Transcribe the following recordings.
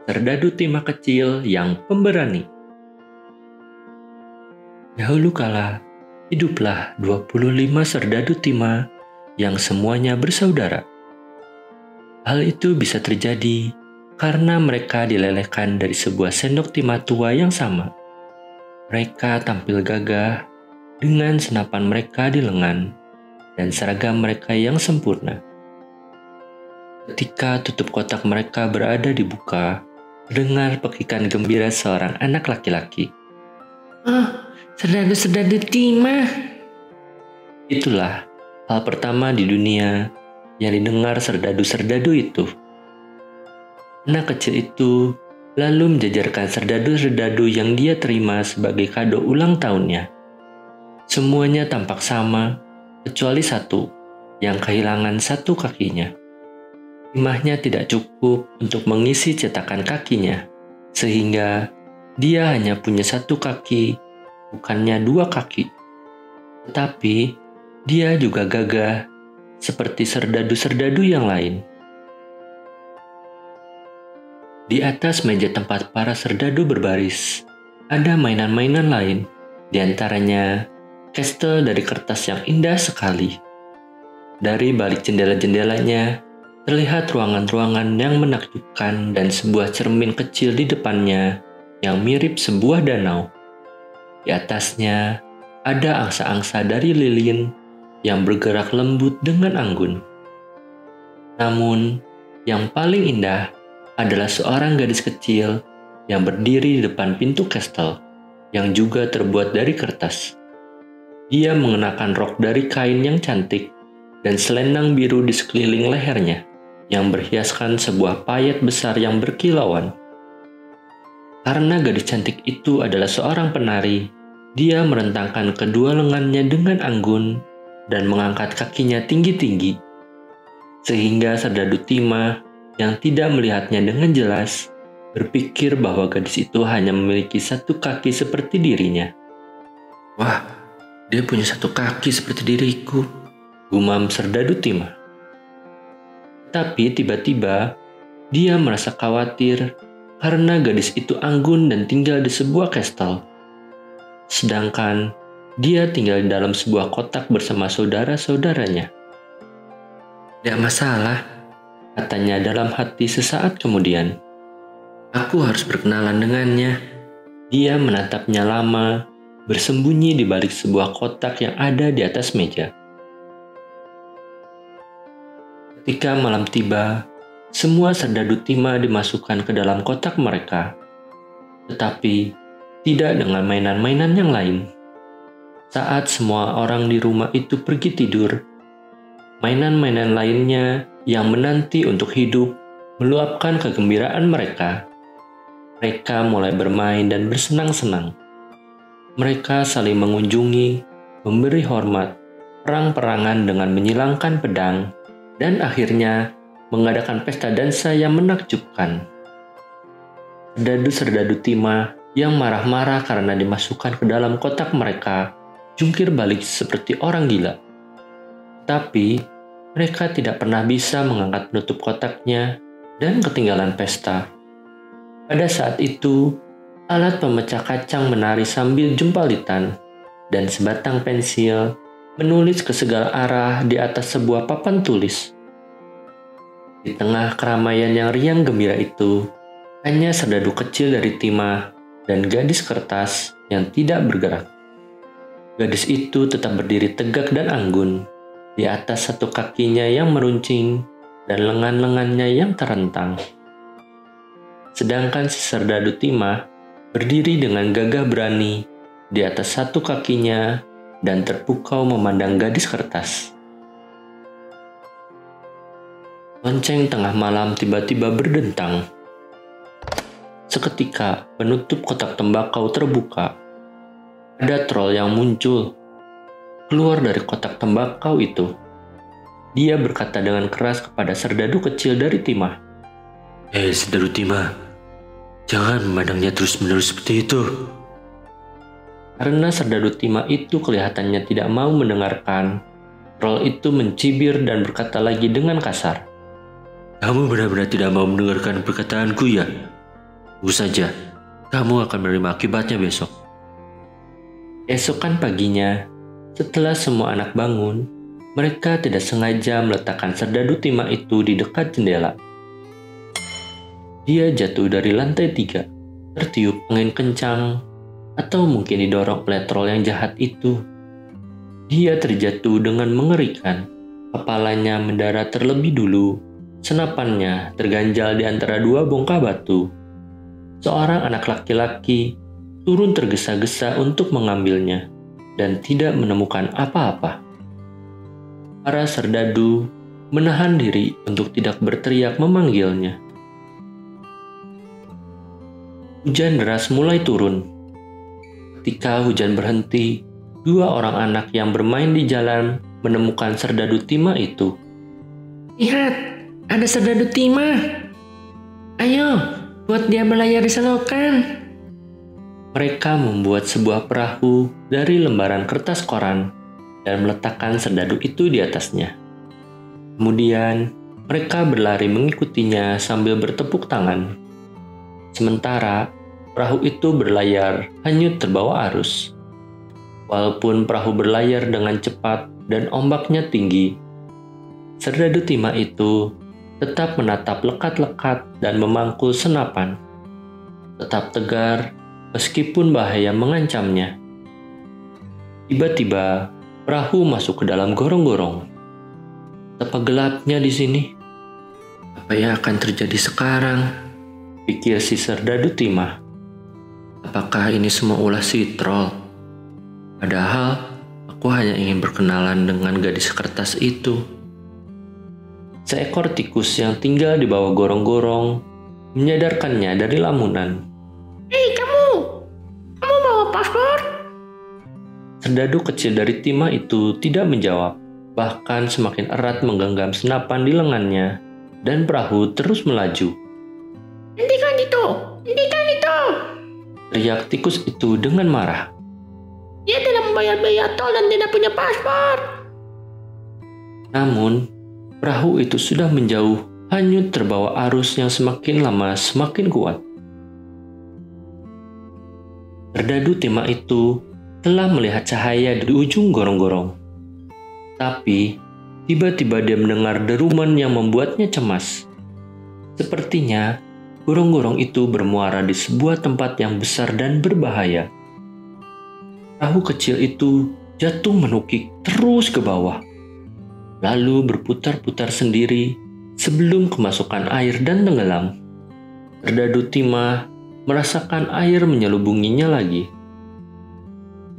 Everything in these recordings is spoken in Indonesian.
Serdadu timah kecil yang pemberani. Dahulu kala, hiduplah 25 serdadu timah yang semuanya bersaudara. Hal itu bisa terjadi karena mereka dilelehkan dari sebuah sendok timah tua yang sama. Mereka tampil gagah dengan senapan mereka di lengan dan seragam mereka yang sempurna. Ketika tutup kotak mereka berada dibuka, terdengar pekikan gembira seorang anak laki-laki. "Oh, serdadu-serdadu timah." Itulah hal pertama di dunia yang didengar serdadu-serdadu itu. Anak kecil itu lalu menjajarkan serdadu-serdadu yang dia terima sebagai kado ulang tahunnya. Semuanya tampak sama, kecuali satu yang kehilangan satu kakinya. Timahnya tidak cukup untuk mengisi cetakan kakinya, sehingga dia hanya punya satu kaki, bukannya dua kaki. Tetapi dia juga gagah seperti serdadu-serdadu yang lain. Di atas meja tempat para serdadu berbaris, ada mainan-mainan lain, di antaranya kastel dari kertas yang indah sekali. Dari balik jendela-jendelanya, terlihat ruangan-ruangan yang menakjubkan dan sebuah cermin kecil di depannya yang mirip sebuah danau. Di atasnya ada angsa-angsa dari lilin yang bergerak lembut dengan anggun. Namun, yang paling indah adalah seorang gadis kecil yang berdiri di depan pintu kastel yang juga terbuat dari kertas. Dia mengenakan rok dari kain yang cantik dan selendang biru di sekeliling lehernya yang berhiaskan sebuah payet besar yang berkilauan. Karena gadis cantik itu adalah seorang penari, dia merentangkan kedua lengannya dengan anggun dan mengangkat kakinya tinggi-tinggi, sehingga serdadu timah yang tidak melihatnya dengan jelas berpikir bahwa gadis itu hanya memiliki satu kaki seperti dirinya. "Wah, dia punya satu kaki seperti diriku," gumam serdadu timah. Tapi tiba-tiba dia merasa khawatir karena gadis itu anggun dan tinggal di sebuah kastel. Sedangkan dia tinggal di dalam sebuah kotak bersama saudara-saudaranya. "Tidak masalah," katanya dalam hati sesaat kemudian. "Aku harus berkenalan dengannya." Dia menatapnya lama, bersembunyi di balik sebuah kotak yang ada di atas meja. Ketika malam tiba, semua serdadu timah dimasukkan ke dalam kotak mereka, tetapi tidak dengan mainan-mainan yang lain. Saat semua orang di rumah itu pergi tidur, mainan-mainan lainnya yang menanti untuk hidup meluapkan kegembiraan mereka. Mereka mulai bermain dan bersenang-senang. Mereka saling mengunjungi, memberi hormat, perang-perangan dengan menyilangkan pedang, dan akhirnya mengadakan pesta dansa yang menakjubkan. Serdadu-serdadu timah yang marah-marah karena dimasukkan ke dalam kotak mereka jungkir balik seperti orang gila. Tapi mereka tidak pernah bisa mengangkat penutup kotaknya dan ketinggalan pesta. Pada saat itu, alat pemecah kacang menari sambil jempalitan dan sebatang pensil menulis ke segala arah di atas sebuah papan tulis. Di tengah keramaian yang riang gembira itu, hanya serdadu kecil dari timah dan gadis kertas yang tidak bergerak. Gadis itu tetap berdiri tegak dan anggun di atas satu kakinya yang meruncing dan lengan-lengannya yang terentang. Sedangkan si serdadu timah berdiri dengan gagah berani di atas satu kakinya dan terpukau memandang gadis kertas. Lonceng tengah malam tiba-tiba berdentang. Seketika penutup kotak tembakau terbuka. Ada troll yang muncul keluar dari kotak tembakau itu. Dia berkata dengan keras kepada serdadu kecil dari timah. Serdadu timah, jangan memandangnya terus-menerus seperti itu." Karena serdadu timah itu kelihatannya tidak mau mendengarkan, troll itu mencibir dan berkata lagi dengan kasar. Kamu benar-benar tidak mau mendengarkan perkataanku ya? Tunggu saja, kamu akan menerima akibatnya besok. Esokan paginya, setelah semua anak bangun, mereka tidak sengaja meletakkan serdadu timah itu di dekat jendela. Dia jatuh dari lantai 3, tertiup angin kencang, atau mungkin didorong oleh troll yang jahat itu. Dia terjatuh dengan mengerikan. Kepalanya mendarat terlebih dulu. Senapannya terganjal di antara dua bongkah batu. Seorang anak laki-laki turun tergesa-gesa untuk mengambilnya dan tidak menemukan apa-apa. Para serdadu menahan diri untuk tidak berteriak memanggilnya. Hujan deras mulai turun. Ketika hujan berhenti, dua orang anak yang bermain di jalan menemukan serdadu timah itu. Lihat, ada serdadu timah. Ayo, buat dia berlayar di selokan. Mereka membuat sebuah perahu dari lembaran kertas koran dan meletakkan serdadu itu di atasnya. Kemudian, mereka berlari mengikutinya sambil bertepuk tangan. Sementara, perahu itu berlayar hanyut terbawa arus. Walaupun perahu berlayar dengan cepat dan ombaknya tinggi, serdadu timah itu tetap menatap lekat-lekat dan memangkul senapan. Tetap tegar meskipun bahaya mengancamnya. Tiba-tiba, perahu masuk ke dalam gorong-gorong. Betapa gelapnya di sini. Apa yang akan terjadi sekarang? Pikir si serdadu timah. Apakah ini semua ulah si troll? Padahal, aku hanya ingin berkenalan dengan gadis kertas itu. Seekor tikus yang tinggal di bawah gorong-gorong menyadarkannya dari lamunan. Hei kamu bawa paspor? Serdadu kecil dari timah itu tidak menjawab, bahkan semakin erat menggenggam senapan di lengannya, dan perahu terus melaju. Hentikan itu! Teriak tikus itu dengan marah. Dia tidak membayar biaya tol dan tidak punya paspor. Namun, perahu itu sudah menjauh, hanyut terbawa arus yang semakin lama semakin kuat. Serdadu timah itu telah melihat cahaya di ujung gorong-gorong. Tapi, tiba-tiba dia mendengar deruman yang membuatnya cemas. Sepertinya, gorong-gorong itu bermuara di sebuah tempat yang besar dan berbahaya. Perahu kecil itu jatuh menukik terus ke bawah, lalu berputar-putar sendiri sebelum kemasukan air dan tenggelam. Serdadu timah merasakan air menyelubunginya lagi.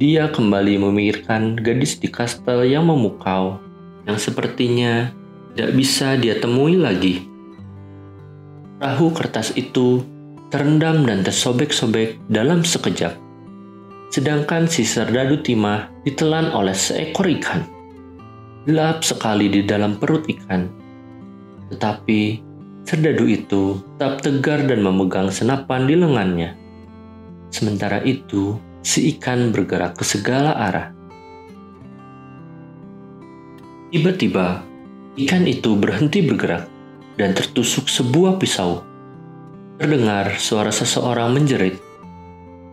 Dia kembali memikirkan gadis di kastel yang memukau, yang sepertinya tidak bisa dia temui lagi. Perahu kertas itu terendam dan tersobek-sobek dalam sekejap. Sedangkan si serdadu timah ditelan oleh seekor ikan. Gelap sekali di dalam perut ikan. Tetapi serdadu itu tetap tegar dan memegang senapan di lengannya. Sementara itu, si ikan bergerak ke segala arah. Tiba-tiba, ikan itu berhenti bergerak dan tertusuk sebuah pisau. Terdengar suara seseorang menjerit.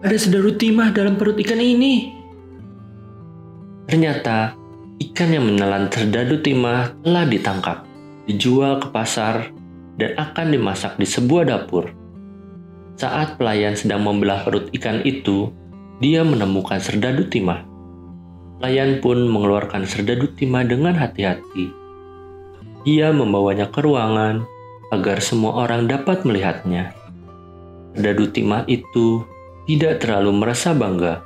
Ada serdadu timah dalam perut ikan ini. Ternyata, ikan yang menelan serdadu timah telah ditangkap, dijual ke pasar, dan akan dimasak di sebuah dapur. Saat pelayan sedang membelah perut ikan itu, dia menemukan serdadu timah. Pelayan pun mengeluarkan serdadu timah dengan hati-hati. Dia membawanya ke ruangan agar semua orang dapat melihatnya. Serdadu timah itu tidak terlalu merasa bangga.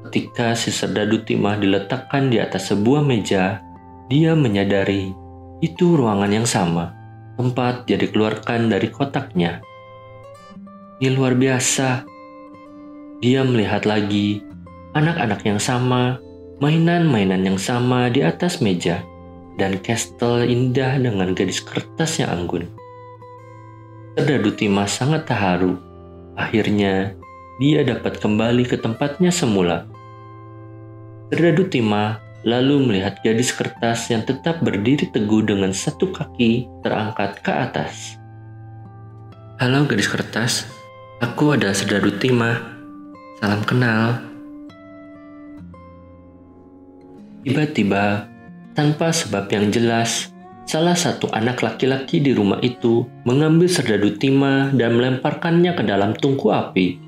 Ketika si serdadu timah diletakkan di atas sebuah meja, dia menyadari itu ruangan yang sama, tempat dia dikeluarkan dari kotaknya. Ini luar biasa. Dia melihat lagi anak-anak yang sama, mainan-mainan yang sama di atas meja, dan kastel indah dengan gadis kertas yang anggun. Serdadu timah sangat terharu. Akhirnya, dia dapat kembali ke tempatnya semula. Serdadu timah lalu melihat gadis kertas yang tetap berdiri teguh dengan satu kaki terangkat ke atas. "Halo gadis kertas, aku adalah Serdadu Timah. Salam kenal." Tiba-tiba, tanpa sebab yang jelas, salah satu anak laki-laki di rumah itu mengambil Serdadu Timah dan melemparkannya ke dalam tungku api.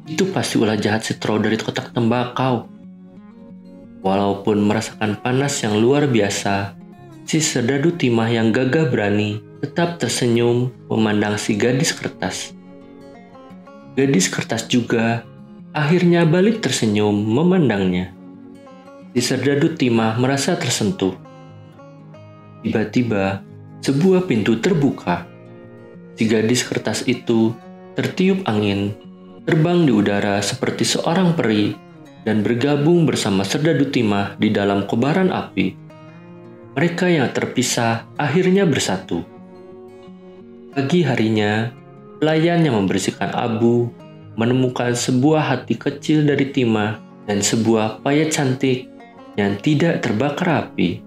Itu pasti ulah jahat Setro dari kotak tembakau. Walaupun merasakan panas yang luar biasa, si Serdadu Timah yang gagah berani tetap tersenyum memandang si gadis kertas. Gadis kertas juga akhirnya balik tersenyum memandangnya. Si Serdadu Timah merasa tersentuh. Tiba-tiba, sebuah pintu terbuka. Si gadis kertas itu tertiup angin, terbang di udara seperti seorang peri, dan bergabung bersama Serdadu Timah di dalam kobaran api. Mereka yang terpisah akhirnya bersatu. Pagi harinya, pelayan yang membersihkan abu menemukan sebuah hati kecil dari Timah dan sebuah payet cantik yang tidak terbakar api.